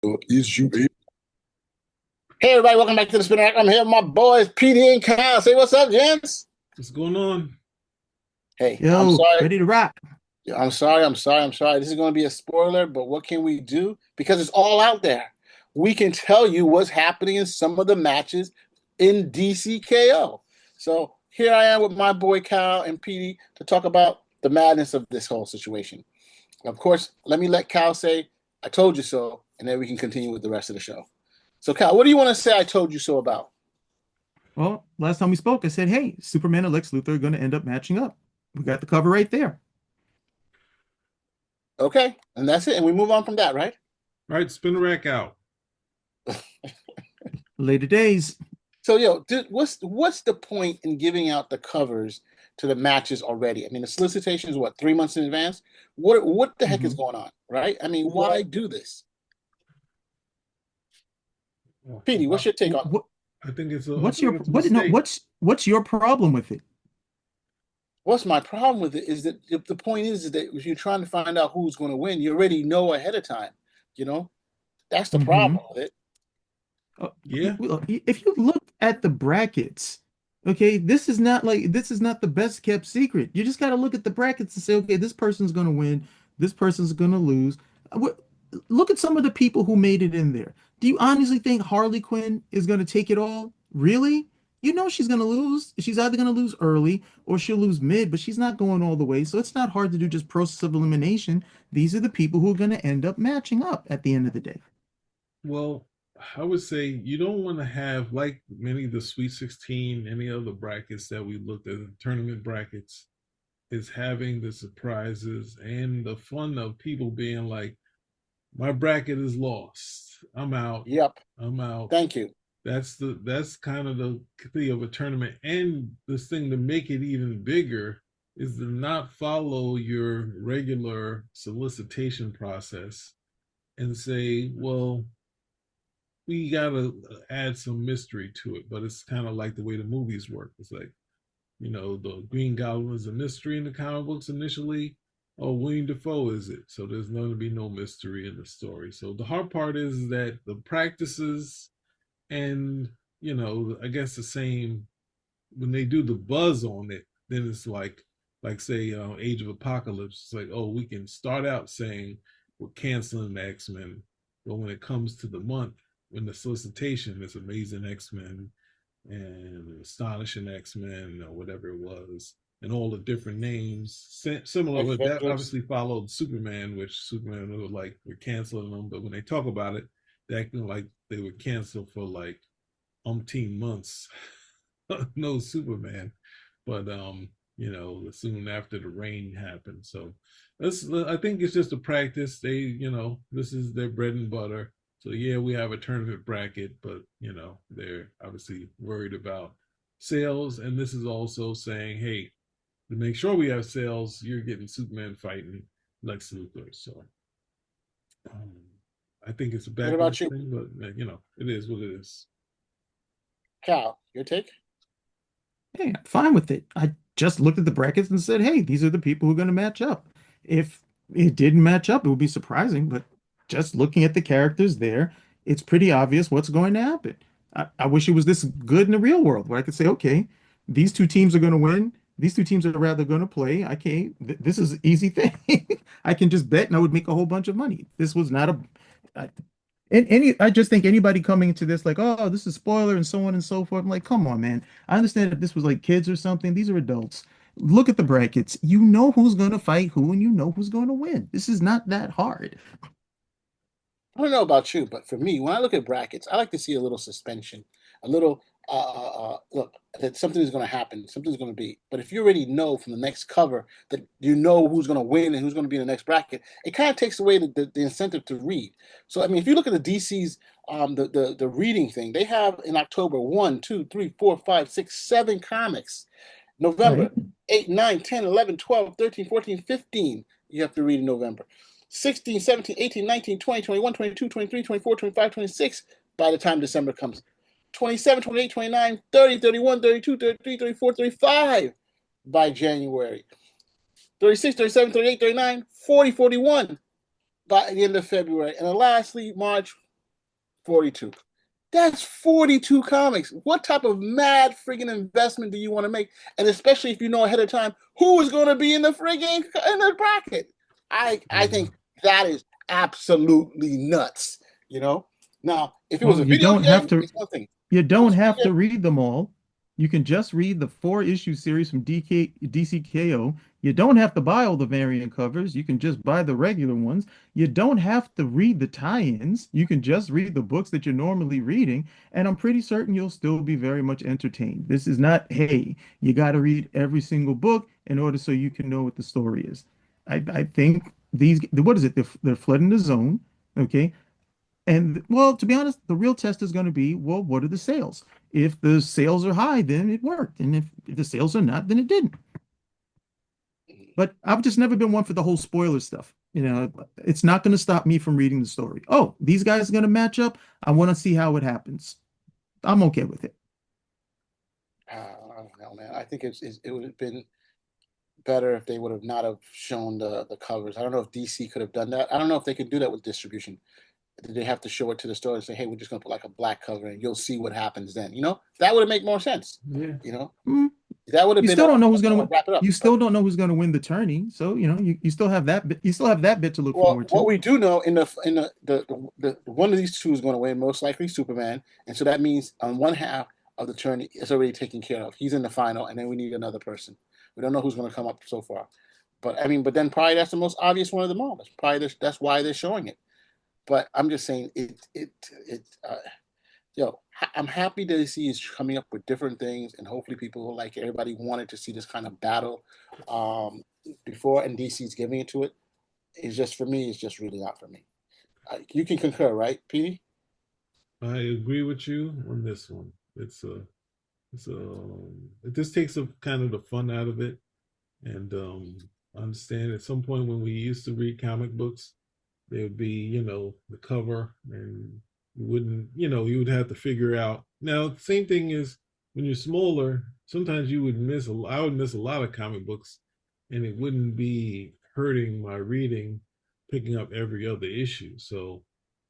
Is you able? Hey everybody, welcome back to the Spinner Rack. I'm here with my boys, PD and Kyle. Say what's up, gents. What's going on? Hey, I'm Yo, sorry. ready to rock. I'm sorry. This is going to be a spoiler, but what can we do? Because it's all out there. We can tell you what's happening in some of the matches in DCKO. So here I am with my boy Kyle and PD to talk about the madness of this whole situation. Of course, let Kyle say, I told you so, and then we can continue with the rest of the show. So Kyle, what do you want to say I told you so about? Well, last time we spoke, I said, hey, Superman and Lex Luthor are going to end up matching up. We got the cover right there. Okay, and that's it. And we move on from that, right? All right, spin the rack out. Later days. So, dude, what's the point in giving out the covers to the matches already? I mean, the solicitation is what, 3 months in advance? What the heck is Mhm. going on, right? I mean, why do this? Petey, what's your take on it? What, I what's think your it's a what? No, mistake. what's your problem with it? What's my problem with it is that the point is that if you're trying to find out who's going to win, you already know ahead of time. You know, that's the hmm problem with it. Uh, Yeah. if you look at the brackets, okay, this is not the best kept secret. You just got to look at the brackets and say, okay, this person's going to win, this person's going to lose. Look at some of the people who made it in there. Do you honestly think Harley Quinn is going to take it all? Really? You know she's going to lose. She's either going to lose early or she'll lose mid, but she's not going all the way. So it's not hard to do just process of elimination. These are the people who are going to end up matching up at the end of the day. Well, I would say you don't want to have like many of the Sweet 16, any other brackets that we looked at, the tournament brackets, is having the surprises and the fun of people being like, my bracket is lost. I'm out. Yep. I'm out. Thank you. That's kind of the key of a tournament. And this thing to make it even bigger is to not follow your regular solicitation process and say, well, we gotta add some mystery to it. But it's kind of like the way the movies work. It's like, the Green Goblin is a mystery in the comic books initially. Oh, William Defoe is it? So there's going to be no mystery in the story. So the hard part is that the practices and I guess the same when they do the buzz on it, then it's like say Age of Apocalypse. It's like, oh, we can start out saying we're canceling the X-Men, but when it comes to the month, when the solicitation is Amazing X-Men and Astonishing X-Men or whatever it was, and all the different names similar, but that Avengers. obviously followed Superman, which Superman was like, we're canceling them, but when they talk about it, they acting like they were canceled for like umpteen months. No Superman, but soon after the rain happened. So I think it's just a practice. This is their bread and butter. So yeah, we have a tournament bracket, but they're obviously worried about sales, and this is also saying, hey, to make sure we have sales, you're getting Superman fighting Lex Luthor. So um, I think it's a What backlash about you, thing, but it is what it is. Cal? Your take? Hey, I'm fine with it. I just looked at the brackets and said, hey, these are the people who are going to match up. If it didn't match up, it would be surprising, but just looking at the characters there, it's pretty obvious what's going to happen. I wish it was this good in the real world where I could say, okay, these two teams are going to win. These two teams are rather going to play. I can't, this is an easy thing. I can just bet and I would make a whole bunch of money. This was not a, and I just think anybody coming into this like, oh, this is spoiler and so on and so forth. I'm like, come on, man. I understand if this was like kids or something. These are adults. Look at the brackets. You know who's going to fight who, and you know who's going to win. This is not that hard. I don't know about you, but for me, when I look at brackets, I like to see a little suspension, a little look that something is going to happen, something's going to be. But if you already know from the next cover that you know who's going to win and who's going to be in the next bracket, it kind of takes away the incentive to read. So I mean, if you look at the DC's the reading thing, they have in October 1, 2, 3, 4, 5, 6, 7 comics. November Right. 8, 9, 10, 11, 12, 13, 14, 15. You have to read in November. 16, 17, 18, 19, 20, 21, 22, 23, 24, 25, 26 by the time December comes. 27, 28, 29, 30, 31, 32, 33, 34, 35 by January. 36, 37, 38, 39, 40, 41 by the end of February. And then lastly, March 42. That's 42 comics. What type of mad friggin' investment do you want to make? And especially if you know ahead of time who is going to be in the bracket. I think that is absolutely nuts. You know. Now, if it was Well, a you video don't have game, to it's one thing. you If it don't was a have video to read them all. You can just read the 4 issue series from DCKO. You don't have to buy all the variant covers. You can just buy the regular ones. You don't have to read the tie-ins. You can just read the books that you're normally reading, and I'm pretty certain you'll still be very much entertained. This is not, hey, you got to read every single book in order so you can know what the story is. I think these, what is it? They're flooding the zone. Okay. And well, to be honest, the real test is going to be, well, what are the sales? If the sales are high, then it worked. And if the sales are not, then it didn't. But I've just never been one for the whole spoiler stuff. You know, it's not going to stop me from reading the story. Oh, these guys are going to match up. I want to see how it happens. I'm okay with it. I don't know, man. I think it would have been better if they would have not have shown the covers. I don't know if DC could have done that. I don't know if they could do that with distribution. Did they have to show it to the store and say, "Hey, we're just going to put like a black cover, and you'll see what happens then"? You know, that would have made more sense. Yeah. You know, Mm, that would have you been still don't know who's going to win. wrap it up. You still don't know who's going to win the tourney. So, you know, you still have that bit, you still have that bit to look Well, forward what to. we do know the one of these two is going to win, most likely Superman, and so that means on one half of the tourney is already taken care of. He's in the final, and then we need another person. We don't know who's going to come up so far, but I mean, but then probably that's the most obvious one of them all. That's why they're showing it. But I'm just saying yo, I'm happy that DC is coming up with different things, and hopefully people will like it. Everybody wanted to see this kind of battle before, and DC's giving it to it. It's just for me. It's just really not for me. You can concur, right, Petey? I agree with you on this one. It just takes a kind of the fun out of it, and I understand at some point when we used to read comic books, there would be the cover, and you would have to figure out. Now, same thing is when you're smaller. Sometimes you would miss. I would miss a lot of comic books, and it wouldn't be hurting my reading, picking up every other issue. So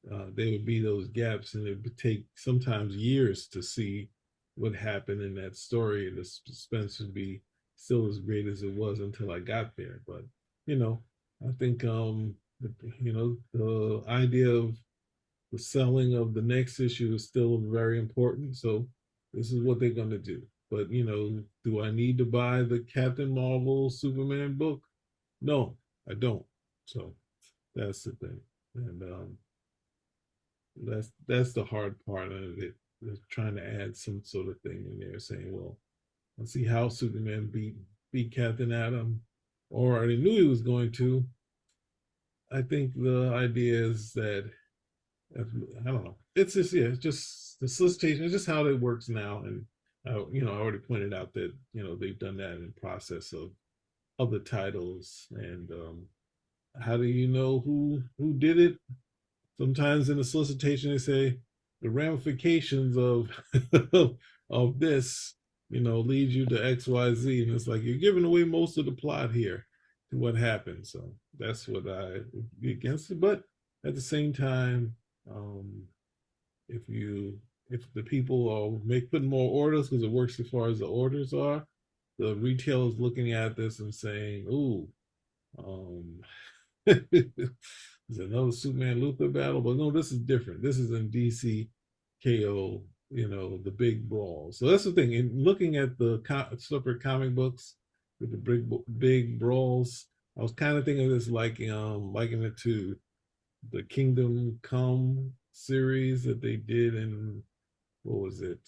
there would be those gaps, and it would take sometimes years to see what happened in that story. The suspense would be still as great as it was until I got there. But I think the idea of the selling of the next issue is still very important. So this is what they're going to do. But do I need to buy the Captain Marvel Superman book? No, I don't. So that's the thing, and that's the hard part of it. They're trying to add some sort of thing in there, saying, "Well, let's see how Superman beat Captain Atom," or they knew he was going to. I think the idea is that I don't know. It's just it's just the solicitation. It's just how it works now, and I already pointed out that they've done that in the process of other titles, and how do you know who did it? Sometimes in the solicitation they say the ramifications of of this, leads you to X, Y, Z, and it's like you're giving away most of the plot here to what happened. So that's what I be against it. But at the same time, um, if the people are putting more orders because it works as far as the orders are, the retailers looking at this and saying, "Ooh, um, there's another Superman Luther battle," but no, this is different. This is in DCKO, the big brawl. So that's the thing. In looking at the separate comic books with the big brawls, I was kind of thinking of this like liking it to the Kingdom Come series that they did in what was it,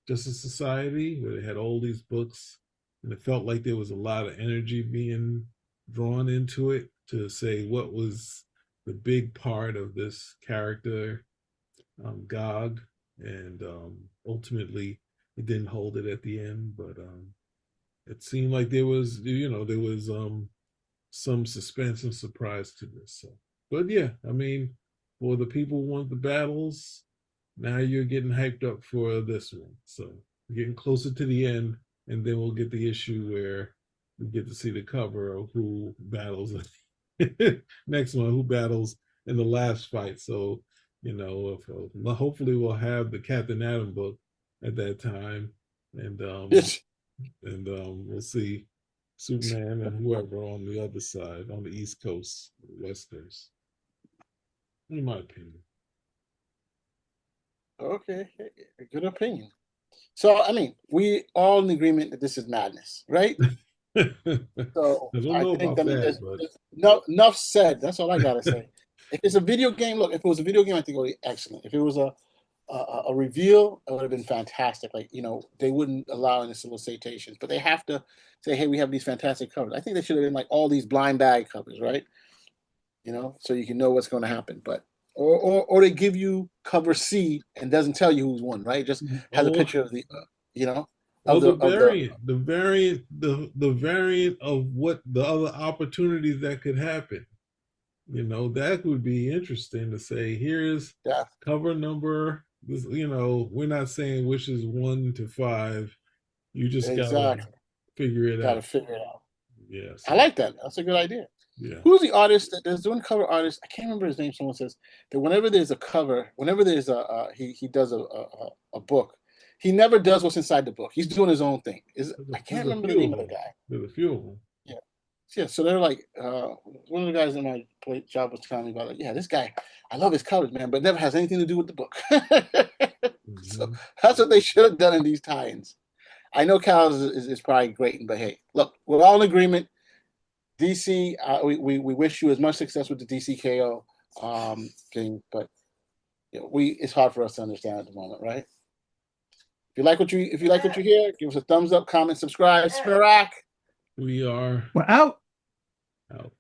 Justice Society, where they had all these books, and it felt like there was a lot of energy being drawn into it to say what was the big part of this character, Gog, and ultimately it didn't hold it at the end, but it seemed like there was some suspense and surprise to this. So, but yeah, I mean, for the people who want the battles, now you're getting hyped up for this one. So we're getting closer to the end, and then we'll get the issue where we get to see the cover of who battles next one, who battles in the last fight. So You know, hopefully we'll have the Captain Atom book at that time, and It's we'll see Superman and whoever on the other side, on the East Coast, West Coast, in my opinion. okay. Good opinion. So, I mean, we all in agreement that this is madness, right? I So don't I know think, about I mean, that, there's no enough said. That's all I gotta say. If it's a video game, look, if it was a video game, I think it would be excellent. If it was a reveal, it would have been fantastic. Like, they wouldn't allow any solicitations, but they have to say, hey, we have these fantastic covers. I think they should have been like all these blind bag covers, right? So you can know what's going to happen. But or they give you cover C and doesn't tell you who's won, right? Just has a or picture of the, you know, or of the the variant, the variant of what the other opportunities that could happen. That would be interesting to say. Here's yeah, cover number. This, we're not saying which is 1 to 5. You just gotta exactly. figure it Got to out. figure it out. Yeah. I So like that. That's a good idea. yeah. Who's the artist that's doing cover artist? I can't remember his name. Someone says that whenever there's a cover, whenever there's he does a book, he never does what's inside the book. He's doing his own thing. I can't There's a remember the few name of of the them. guy. There's a few of them. Yeah, yeah. So they're like one of the guys in my job was telling me about it. Yeah, this guy, I love his covers, man, but it never has anything to do with the book. So Mm-hmm. that's what they should have done in these tie-ins. I know Cal is probably great, but hey, look, we're all in agreement. DC, we wish you as much success with the DCKO thing, but it's hard for us to understand at the moment, right? If you like what you hear, give us a thumbs up, comment, subscribe. Spirak. We are We're out. out.